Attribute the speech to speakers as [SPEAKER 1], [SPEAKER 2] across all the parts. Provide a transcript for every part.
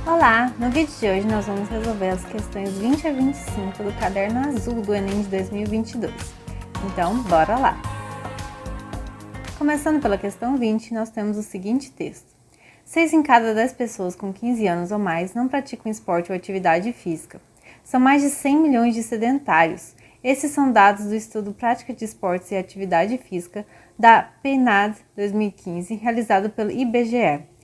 [SPEAKER 1] Olá! No vídeo de hoje nós vamos resolver as questões 20 a 25 do caderno azul do Enem de 2022. Então, bora lá! Começando pela questão 20, nós temos o seguinte texto. 6 em cada 10 pessoas com 15 anos ou mais não praticam esporte ou atividade física. São mais de 100 milhões de sedentários. Esses são dados do estudo Prática de Esportes e Atividade Física da PNAD 2015, realizado pelo IBGE.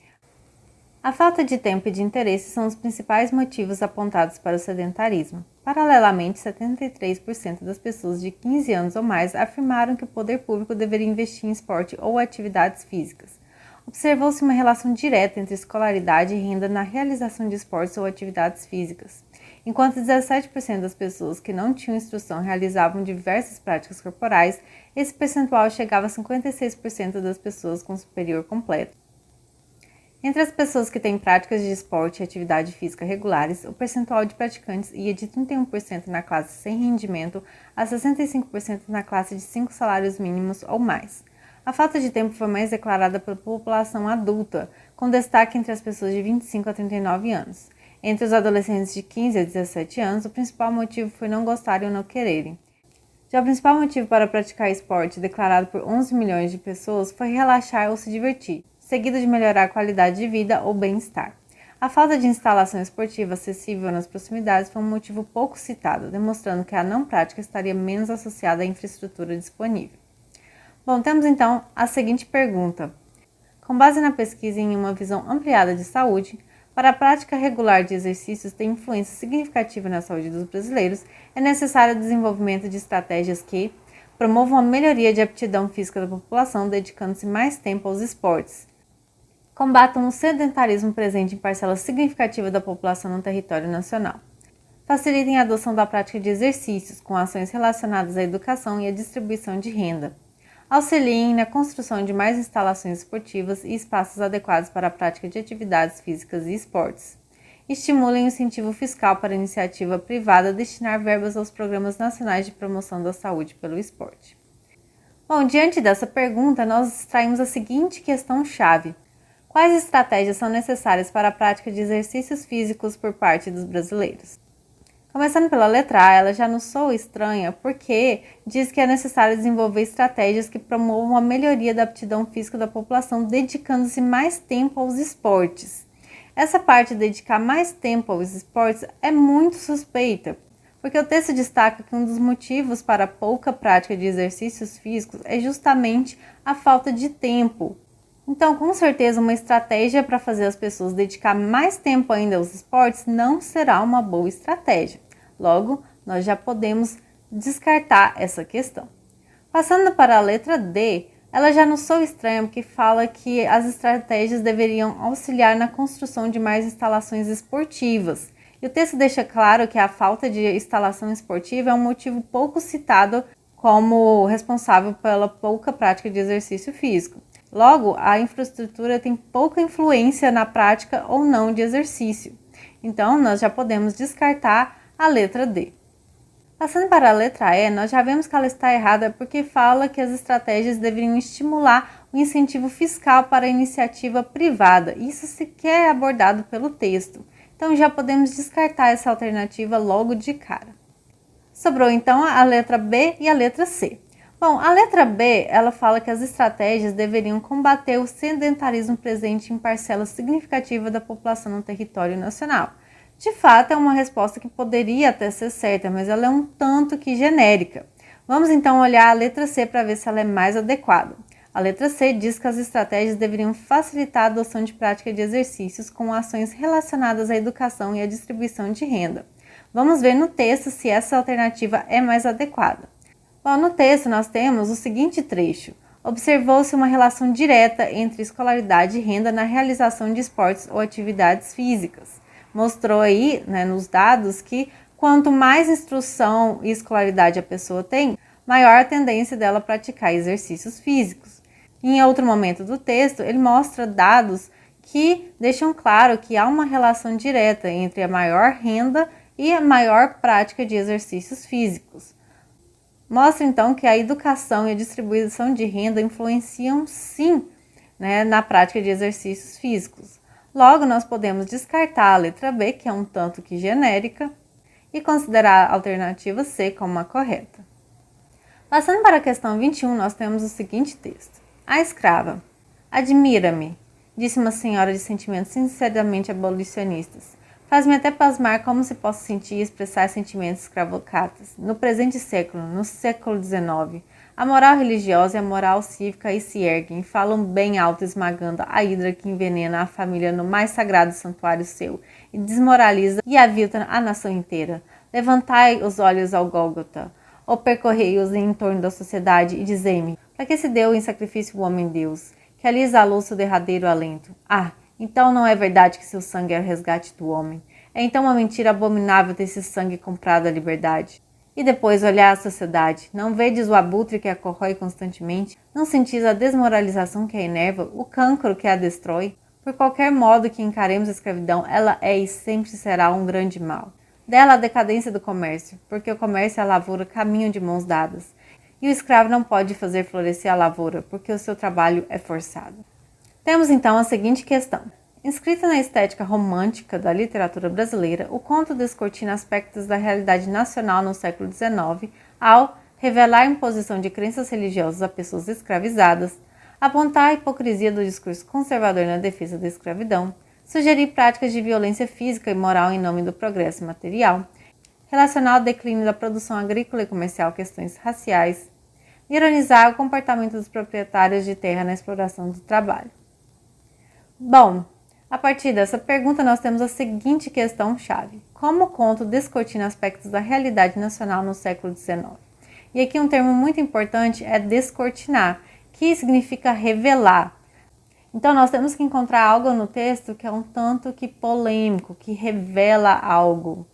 [SPEAKER 1] A falta de tempo e de interesse são os principais motivos apontados para o sedentarismo. Paralelamente, 73% das pessoas de 15 anos ou mais afirmaram que o poder público deveria investir em esporte ou atividades físicas. Observou-se uma relação direta entre escolaridade e renda na realização de esportes ou atividades físicas. Enquanto 17% das pessoas que não tinham instrução realizavam diversas práticas corporais, esse percentual chegava a 56% das pessoas com superior completo. Entre as pessoas que têm práticas de esporte e atividade física regulares, o percentual de praticantes ia de 31% na classe sem rendimento a 65% na classe de 5 salários mínimos ou mais. A falta de tempo foi mais declarada pela população adulta, com destaque entre as pessoas de 25 a 39 anos. Entre os adolescentes de 15 a 17 anos, o principal motivo foi não gostarem ou não quererem. Já o principal motivo para praticar esporte, declarado por 11 milhões de pessoas, foi relaxar ou se divertir, seguido de melhorar a qualidade de vida ou bem-estar. A falta de instalação esportiva acessível nas proximidades foi um motivo pouco citado, demonstrando que a não prática estaria menos associada à infraestrutura disponível. Bom, temos então a seguinte pergunta. Com base na pesquisa em uma visão ampliada de saúde, para a prática regular de exercícios ter influência significativa na saúde dos brasileiros, é necessário o desenvolvimento de estratégias que promovam a melhoria de aptidão física da população, dedicando-se mais tempo aos esportes, combatam o sedentarismo presente em parcela significativa da população no território nacional. Facilitem a adoção da prática de exercícios, com ações relacionadas à educação e à distribuição de renda. Auxiliem na construção de mais instalações esportivas e espaços adequados para a prática de atividades físicas e esportes. Estimulem o incentivo fiscal para a iniciativa privada a destinar verbas aos programas nacionais de promoção da saúde pelo esporte. Bom, diante dessa pergunta, nós extraímos a seguinte questão-chave. Quais estratégias são necessárias para a prática de exercícios físicos por parte dos brasileiros? Começando pela letra A, ela já nos soa estranha porque diz que é necessário desenvolver estratégias que promovam a melhoria da aptidão física da população, dedicando-se mais tempo aos esportes. Essa parte de dedicar mais tempo aos esportes é muito suspeita, porque o texto destaca que um dos motivos para a pouca prática de exercícios físicos é justamente a falta de tempo. Então, com certeza, uma estratégia para fazer as pessoas dedicar mais tempo ainda aos esportes não será uma boa estratégia. Logo, nós já podemos descartar essa questão. Passando para a letra D, ela já nos soa estranha porque fala que as estratégias deveriam auxiliar na construção de mais instalações esportivas. E o texto deixa claro que a falta de instalação esportiva é um motivo pouco citado como responsável pela pouca prática de exercício físico. Logo, a infraestrutura tem pouca influência na prática ou não de exercício. Então, nós já podemos descartar a letra D. Passando para a letra E, nós já vemos que ela está errada porque fala que as estratégias deveriam estimular o incentivo fiscal para a iniciativa privada. Isso sequer é abordado pelo texto. Então, já podemos descartar essa alternativa logo de cara. Sobrou então a letra B e a letra C. Bom, a letra B, ela fala que as estratégias deveriam combater o sedentarismo presente em parcela significativa da população no território nacional. De fato, é uma resposta que poderia até ser certa, mas ela é um tanto que genérica. Vamos então olhar a letra C para ver se ela é mais adequada. A letra C diz que as estratégias deveriam facilitar a adoção de prática de exercícios com ações relacionadas à educação e à distribuição de renda. Vamos ver no texto se essa alternativa é mais adequada. Bom, no texto nós temos o seguinte trecho. Observou-se uma relação direta entre escolaridade e renda na realização de esportes ou atividades físicas. Mostrou aí, nos dados, que quanto mais instrução e escolaridade a pessoa tem, maior a tendência dela a praticar exercícios físicos. Em outro momento do texto, ele mostra dados que deixam claro que há uma relação direta entre a maior renda e a maior prática de exercícios físicos. Mostra então que a educação e a distribuição de renda influenciam sim, na prática de exercícios físicos. Logo, nós podemos descartar a letra B, que é um tanto que genérica, e considerar a alternativa C como a correta. Passando para a questão 21, nós temos o seguinte texto. A escrava. Admira-me, disse uma senhora de sentimentos sinceramente abolicionistas. Faz-me até pasmar como se possa sentir e expressar sentimentos escravocratas. No presente século, no século XIX, a moral religiosa e a moral cívica aí se erguem e falam bem alto, esmagando a hidra que envenena a família no mais sagrado santuário seu e desmoraliza e avilta a nação inteira. Levantai os olhos ao Gólgota, ou percorrei-os em torno da sociedade e dizei-me, para que se deu em sacrifício o homem-deus, que ali exalou seu derradeiro alento? Ah, então não é verdade que seu sangue é o resgate do homem. É então uma mentira abominável ter esse sangue comprado à liberdade. E depois olhar a sociedade. Não vedes o abutre que a corrói constantemente? Não sentis a desmoralização que a enerva, o cancro que a destrói? Por qualquer modo que encaremos a escravidão, ela é e sempre será um grande mal. Dela a decadência do comércio, porque o comércio e a lavoura caminham de mãos dadas. E o escravo não pode fazer florescer a lavoura, porque o seu trabalho é forçado. Temos então a seguinte questão. Inscrita na estética romântica da literatura brasileira, o conto descortina aspectos da realidade nacional no século XIX ao revelar a imposição de crenças religiosas a pessoas escravizadas, apontar a hipocrisia do discurso conservador na defesa da escravidão, sugerir práticas de violência física e moral em nome do progresso material, relacionar o declínio da produção agrícola e comercial a questões raciais, ironizar o comportamento dos proprietários de terra na exploração do trabalho. Bom, a partir dessa pergunta nós temos a seguinte questão-chave. Como o conto descortina aspectos da realidade nacional no século XIX? E aqui um termo muito importante é descortinar, que significa revelar. Então nós temos que encontrar algo no texto que é um tanto que polêmico, que revela algo.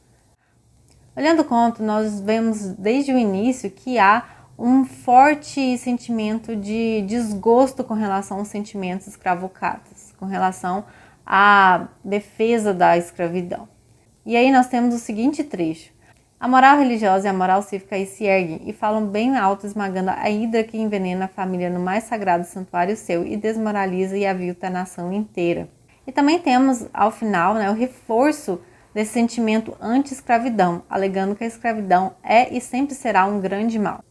[SPEAKER 1] Olhando o conto, nós vemos desde o início que há um forte sentimento de desgosto com relação aos sentimentos escravocratas, com relação à defesa da escravidão. E aí nós temos o seguinte trecho. A moral religiosa e a moral cívica aí se erguem e falam bem alto, esmagando a hidra que envenena a família no mais sagrado santuário seu e desmoraliza e avilta a nação inteira. E também temos, ao final, o reforço desse sentimento anti-escravidão, alegando que a escravidão é e sempre será um grande mal.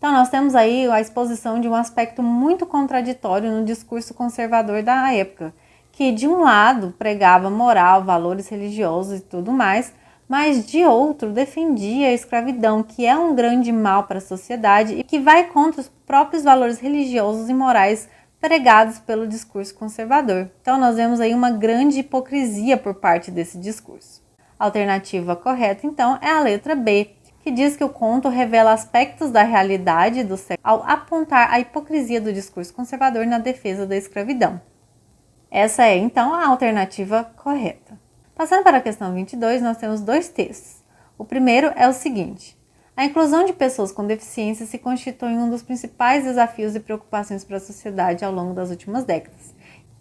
[SPEAKER 1] Então, nós temos aí a exposição de um aspecto muito contraditório no discurso conservador da época, que de um lado pregava moral, valores religiosos e tudo mais, mas de outro defendia a escravidão, que é um grande mal para a sociedade e que vai contra os próprios valores religiosos e morais pregados pelo discurso conservador. Então, nós vemos aí uma grande hipocrisia por parte desse discurso. A alternativa correta, então, é a letra B, que diz que o conto revela aspectos da realidade do século ao apontar a hipocrisia do discurso conservador na defesa da escravidão. Essa é, então, a alternativa correta. Passando para a questão 22, nós temos dois textos. O primeiro é o seguinte. A inclusão de pessoas com deficiência se constitui um dos principais desafios e preocupações para a sociedade ao longo das últimas décadas.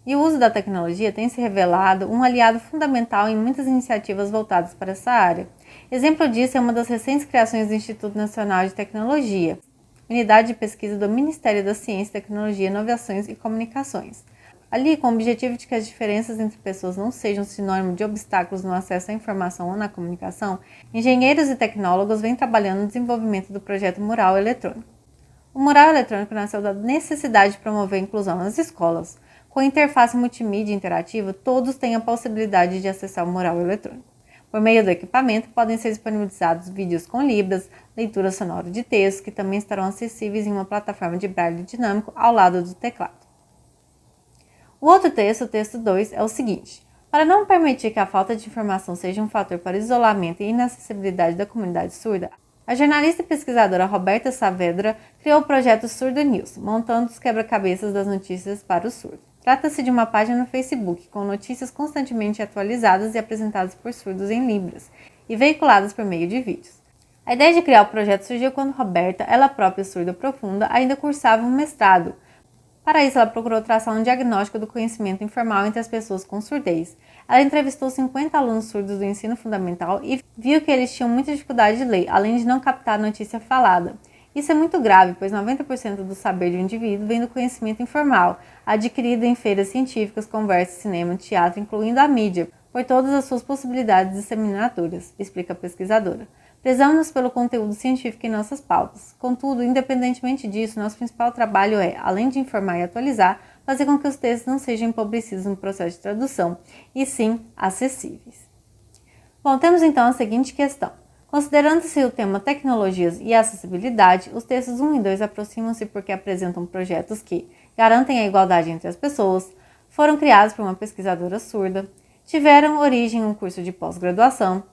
[SPEAKER 1] E o uso da tecnologia tem se revelado um aliado fundamental em muitas iniciativas voltadas para essa área. Exemplo disso é uma das recentes criações do Instituto Nacional de Tecnologia, unidade de pesquisa do Ministério da Ciência, Tecnologia, Inovações e Comunicações. Ali, com o objetivo de que as diferenças entre pessoas não sejam sinônimo de obstáculos no acesso à informação ou na comunicação, engenheiros e tecnólogos vêm trabalhando no desenvolvimento do projeto Mural Eletrônico. O Mural Eletrônico nasceu da necessidade de promover a inclusão nas escolas. Com a interface multimídia interativa, todos têm a possibilidade de acessar o mural eletrônico. Por meio do equipamento, podem ser disponibilizados vídeos com libras, leitura sonora de textos, que também estarão acessíveis em uma plataforma de braille dinâmico ao lado do teclado. O outro texto, o texto 2, é o seguinte. Para não permitir que a falta de informação seja um fator para o isolamento e inacessibilidade da comunidade surda, a jornalista e pesquisadora Roberta Saavedra criou o projeto Surdo News, montando os quebra-cabeças das notícias para o surdo. Trata-se de uma página no Facebook com notícias constantemente atualizadas e apresentadas por surdos em libras e veiculadas por meio de vídeos. A ideia de criar o projeto surgiu quando Roberta, ela própria surda profunda, ainda cursava um mestrado. Para isso, ela procurou traçar um diagnóstico do conhecimento informal entre as pessoas com surdez. Ela entrevistou 50 alunos surdos do ensino fundamental e viu que eles tinham muita dificuldade de ler, além de não captar a notícia falada. Isso é muito grave, pois 90% do saber de um indivíduo vem do conhecimento informal, adquirido em feiras científicas, conversas, cinema, teatro, incluindo a mídia, por todas as suas possibilidades disseminadoras, explica a pesquisadora. Prezamos pelo conteúdo científico em nossas pautas. Contudo, independentemente disso, nosso principal trabalho é, além de informar e atualizar, fazer com que os textos não sejam empobrecidos no processo de tradução, e sim acessíveis. Bom, temos então a seguinte questão. Considerando-se o tema tecnologias e acessibilidade, os textos 1 e 2 aproximam-se porque apresentam projetos que garantem a igualdade entre as pessoas, foram criados por uma pesquisadora surda, tiveram origem em um curso de pós-graduação,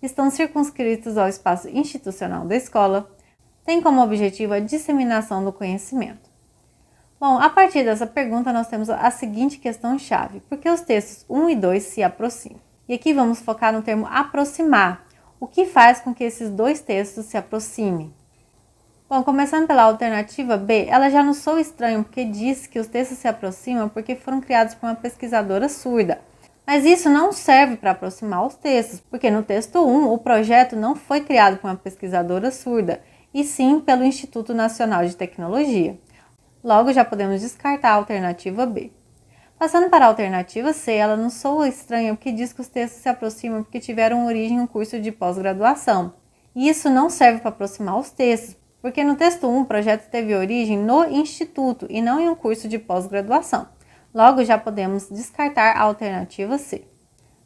[SPEAKER 1] estão circunscritos ao espaço institucional da escola, têm como objetivo a disseminação do conhecimento. Bom, a partir dessa pergunta nós temos a seguinte questão-chave: por que os textos 1 e 2 se aproximam? E aqui vamos focar no termo aproximar. O que faz com que esses dois textos se aproximem? Bom, começando pela alternativa B, ela já nos soa estranho porque diz que os textos se aproximam porque foram criados por uma pesquisadora surda. Mas isso não serve para aproximar os textos, porque no texto 1 o projeto não foi criado por uma pesquisadora surda, e sim pelo Instituto Nacional de Tecnologia. Logo, já podemos descartar a alternativa B. Passando para a alternativa C, ela nos soa estranha porque diz que os textos se aproximam porque tiveram origem em um curso de pós-graduação. E isso não serve para aproximar os textos, porque no texto 1 o projeto teve origem no Instituto e não em um curso de pós-graduação. Logo, já podemos descartar a alternativa C.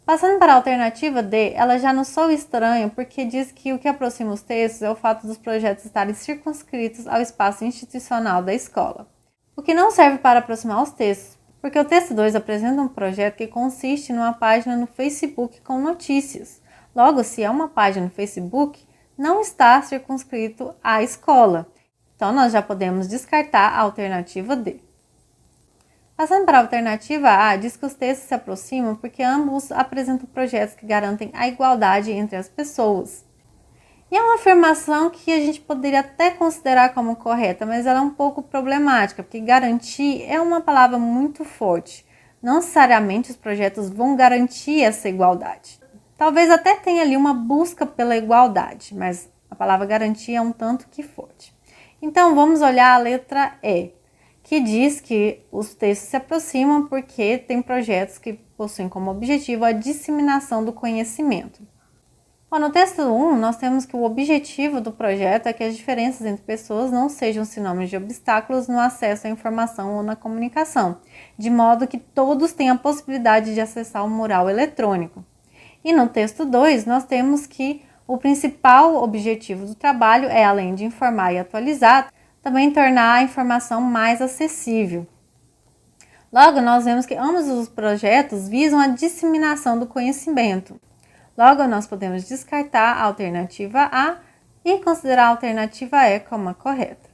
[SPEAKER 1] Passando para a alternativa D, ela já nos soa estranha porque diz que o que aproxima os textos é o fato dos projetos estarem circunscritos ao espaço institucional da escola. O que não serve para aproximar os textos, porque o texto 2 apresenta um projeto que consiste numa página no Facebook com notícias. Logo, se é uma página no Facebook, não está circunscrito à escola. Então, nós já podemos descartar a alternativa D. Passando para a alternativa A, diz que os textos se aproximam porque ambos apresentam projetos que garantem a igualdade entre as pessoas. E é uma afirmação que a gente poderia até considerar como correta, mas ela é um pouco problemática, porque garantir é uma palavra muito forte. Não necessariamente os projetos vão garantir essa igualdade. Talvez até tenha ali uma busca pela igualdade, mas a palavra garantir é um tanto que forte. Então, vamos olhar a letra E, que diz que os textos se aproximam porque tem projetos que possuem como objetivo a disseminação do conhecimento. Bom, no texto 1, nós temos que o objetivo do projeto é que as diferenças entre pessoas não sejam sinônimos de obstáculos no acesso à informação ou na comunicação, de modo que todos tenham a possibilidade de acessar o mural eletrônico. E no texto 2, nós temos que o principal objetivo do trabalho é, além de informar e atualizar, também tornar a informação mais acessível. Logo, nós vemos que ambos os projetos visam a disseminação do conhecimento. Logo, nós podemos descartar a alternativa A e considerar a alternativa E como a correta.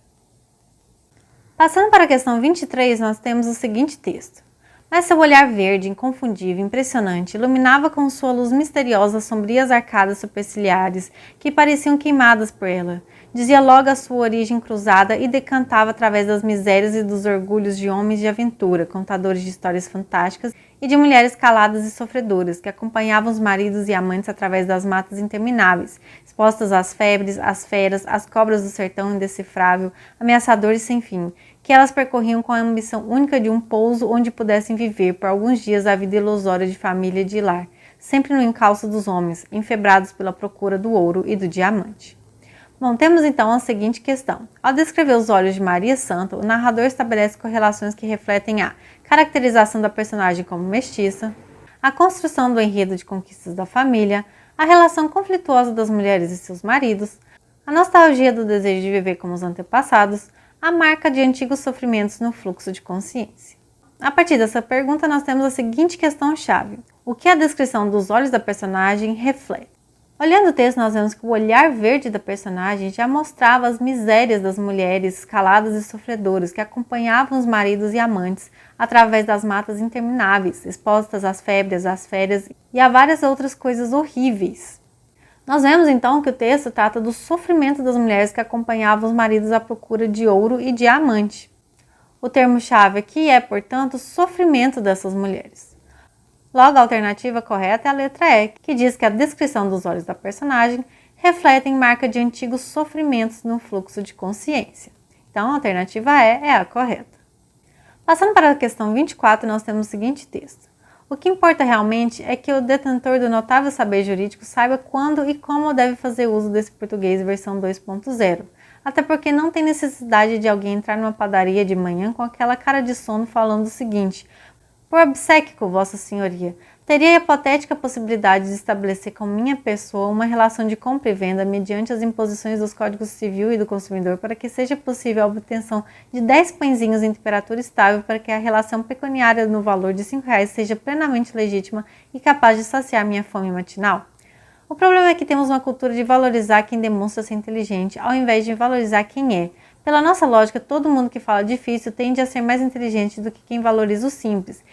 [SPEAKER 1] Passando para a questão 23, nós temos o seguinte texto. Mas seu olhar verde, inconfundível, impressionante, iluminava com sua luz misteriosa as sombrias arcadas superciliares que pareciam queimadas por ela. Dizia logo a sua origem cruzada e decantava através das misérias e dos orgulhos de homens de aventura, contadores de histórias fantásticas e de mulheres caladas e sofredoras, que acompanhavam os maridos e amantes através das matas intermináveis, expostas às febres, às feras, às cobras do sertão indecifrável, ameaçadores sem fim, que elas percorriam com a ambição única de um pouso onde pudessem viver por alguns dias a vida ilusória de família e de lar, sempre no encalço dos homens, enfebrados pela procura do ouro e do diamante. Bom, temos então a seguinte questão. Ao descrever os olhos de Maria Santa, o narrador estabelece correlações que refletem a caracterização da personagem como mestiça, a construção do enredo de conquistas da família, a relação conflituosa das mulheres e seus maridos, a nostalgia do desejo de viver como os antepassados, a marca de antigos sofrimentos no fluxo de consciência. A partir dessa pergunta, nós temos a seguinte questão-chave. O que a descrição dos olhos da personagem reflete? Olhando o texto, nós vemos que o olhar verde da personagem já mostrava as misérias das mulheres caladas e sofredoras que acompanhavam os maridos e amantes através das matas intermináveis, expostas às febres, às férias e a várias outras coisas horríveis. Nós vemos então que o texto trata do sofrimento das mulheres que acompanhavam os maridos à procura de ouro e diamante. O termo-chave aqui é, portanto, o sofrimento dessas mulheres. Logo, a alternativa correta é a letra E, que diz que a descrição dos olhos da personagem refletem marca de antigos sofrimentos no fluxo de consciência. Então, a alternativa E é a correta. Passando para a questão 24, nós temos o seguinte texto. O que importa realmente é que o detentor do notável saber jurídico saiba quando e como deve fazer uso desse português versão 2.0, até porque não tem necessidade de alguém entrar numa padaria de manhã com aquela cara de sono falando o seguinte: por obséquio, Vossa Senhoria, teria a hipotética possibilidade de estabelecer com minha pessoa uma relação de compra e venda mediante as imposições dos Códigos Civil e do Consumidor para que seja possível a obtenção de 10 pãezinhos em temperatura estável para que a relação pecuniária no valor de R$5 seja plenamente legítima e capaz de saciar minha fome matinal? O problema é que temos uma cultura de valorizar quem demonstra ser inteligente ao invés de valorizar quem é. Pela nossa lógica, todo mundo que fala difícil tende a ser mais inteligente do que quem valoriza o simples.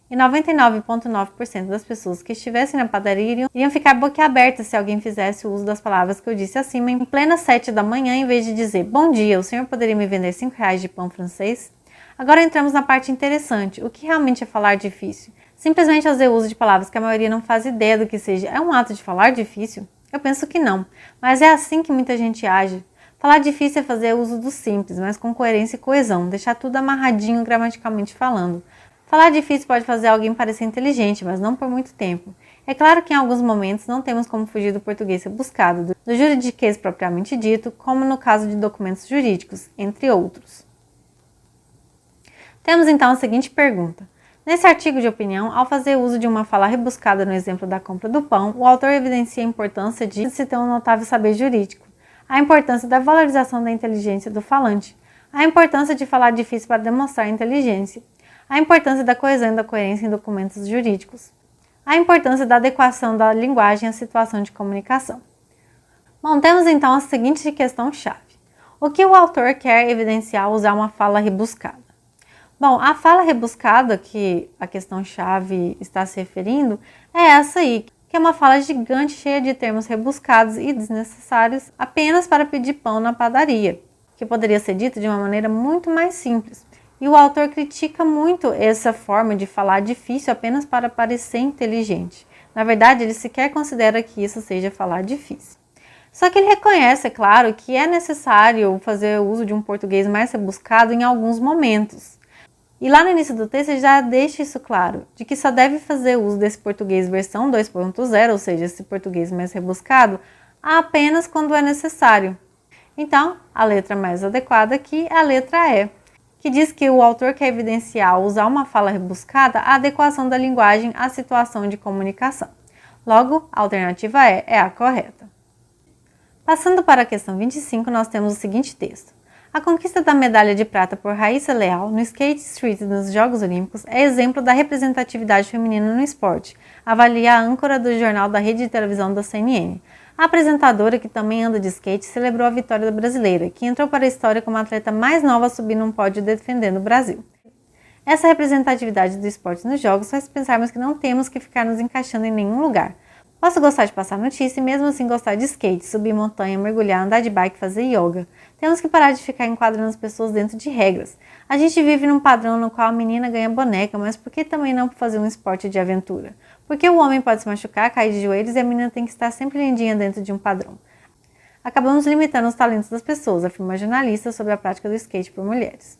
[SPEAKER 1] E 99,9% das pessoas que estivessem na padaria iriam ficar boquiabertas se alguém fizesse o uso das palavras que eu disse acima em plena 7 da manhã, em vez de dizer: bom dia, o senhor poderia me vender R$5 de pão francês? Agora entramos na parte interessante. O que realmente é falar difícil? Simplesmente fazer uso de palavras que a maioria não faz ideia do que seja é um ato de falar difícil? Eu penso que não, mas é assim que muita gente age. Falar difícil é fazer uso do simples, mas com coerência e coesão, deixar tudo amarradinho gramaticalmente falando. Falar difícil pode fazer alguém parecer inteligente, mas não por muito tempo. É claro que em alguns momentos não temos como fugir do português rebuscado, do juridiquês propriamente dito, como no caso de documentos jurídicos, entre outros. Temos então a seguinte pergunta. Nesse artigo de opinião, ao fazer uso de uma fala rebuscada no exemplo da compra do pão, o autor evidencia a importância de se ter um notável saber jurídico, a importância da valorização da inteligência do falante, a importância de falar difícil para demonstrar inteligência, a importância da coesão e da coerência em documentos jurídicos, a importância da adequação da linguagem à situação de comunicação. Bom, temos então a seguinte questão-chave. O que o autor quer evidenciar ao usar uma fala rebuscada? Bom, a fala rebuscada que a questão-chave está se referindo é essa aí, que é uma fala gigante cheia de termos rebuscados e desnecessários apenas para pedir pão na padaria, que poderia ser dito de uma maneira muito mais simples. E o autor critica muito essa forma de falar difícil apenas para parecer inteligente. Na verdade, ele sequer considera que isso seja falar difícil. Só que ele reconhece, é claro, que é necessário fazer uso de um português mais rebuscado em alguns momentos. E lá no início do texto ele já deixa isso claro, de que só deve fazer uso desse português versão 2.0, ou seja, esse português mais rebuscado, apenas quando é necessário. Então, a letra mais adequada aqui é a letra E, que diz que o autor quer evidenciar ao usar uma fala rebuscada a adequação da linguagem à situação de comunicação. Logo, a alternativa E é a correta. Passando para a questão 25, nós temos o seguinte texto. A conquista da medalha de prata por Raíssa Leal no skate street nos Jogos Olímpicos é exemplo da representatividade feminina no esporte, avalia a âncora do jornal da rede de televisão da CNN. A apresentadora, que também anda de skate, celebrou a vitória da brasileira, que entrou para a história como a atleta mais nova a subir num pódio defendendo o Brasil. Essa representatividade do esporte nos jogos faz pensarmos que não temos que ficar nos encaixando em nenhum lugar. Posso gostar de passar notícia e mesmo assim gostar de skate, subir montanha, mergulhar, andar de bike, fazer yoga. Temos que parar de ficar enquadrando as pessoas dentro de regras. A gente vive num padrão no qual a menina ganha boneca, mas por que também não fazer um esporte de aventura? Porque o homem pode se machucar, cair de joelhos e a menina tem que estar sempre lindinha dentro de um padrão. Acabamos limitando os talentos das pessoas, afirma a jornalista sobre a prática do skate por mulheres.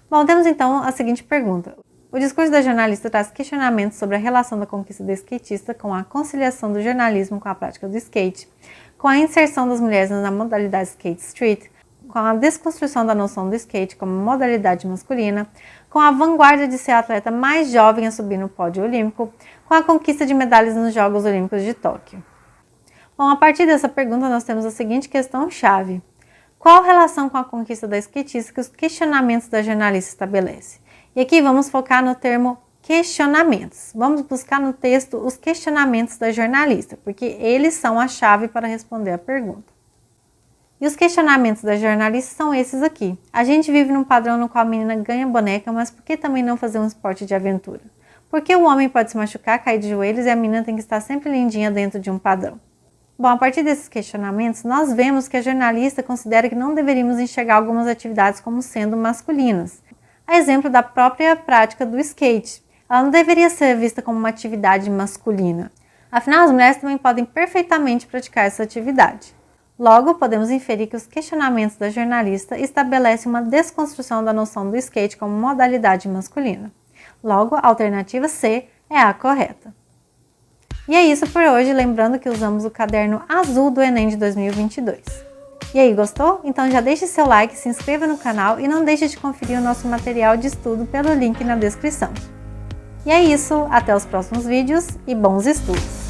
[SPEAKER 1] Bom, temos então a seguinte pergunta. O discurso da jornalista traz questionamentos sobre a relação da conquista do skatista com a conciliação do jornalismo com a prática do skate, com a inserção das mulheres na modalidade skate street, com a desconstrução da noção do skate como modalidade masculina, com a vanguarda de ser a atleta mais jovem a subir no pódio olímpico, com a conquista de medalhas nos Jogos Olímpicos de Tóquio. Bom, a partir dessa pergunta nós temos a seguinte questão-chave. Qual a relação com a conquista da skatista que os questionamentos da jornalista estabelecem? E aqui vamos focar no termo questionamentos. Vamos buscar no texto os questionamentos da jornalista, porque eles são a chave para responder a pergunta. E os questionamentos da jornalista são esses aqui. A gente vive num padrão no qual a menina ganha boneca, mas por que também não fazer um esporte de aventura? Por que o homem pode se machucar, cair de joelhos e a menina tem que estar sempre lindinha dentro de um padrão? Bom, a partir desses questionamentos, nós vemos que a jornalista considera que não deveríamos enxergar algumas atividades como sendo masculinas. A exemplo da própria prática do skate. Ela não deveria ser vista como uma atividade masculina. Afinal, as mulheres também podem perfeitamente praticar essa atividade. Logo, podemos inferir que os questionamentos da jornalista estabelecem uma desconstrução da noção do skate como modalidade masculina. Logo, a alternativa C é a correta. E é isso por hoje, lembrando que usamos o caderno azul do Enem de 2022. E aí, gostou? Então já deixe seu like, se inscreva no canal e não deixe de conferir o nosso material de estudo pelo link na descrição. E é isso, até os próximos vídeos e bons estudos!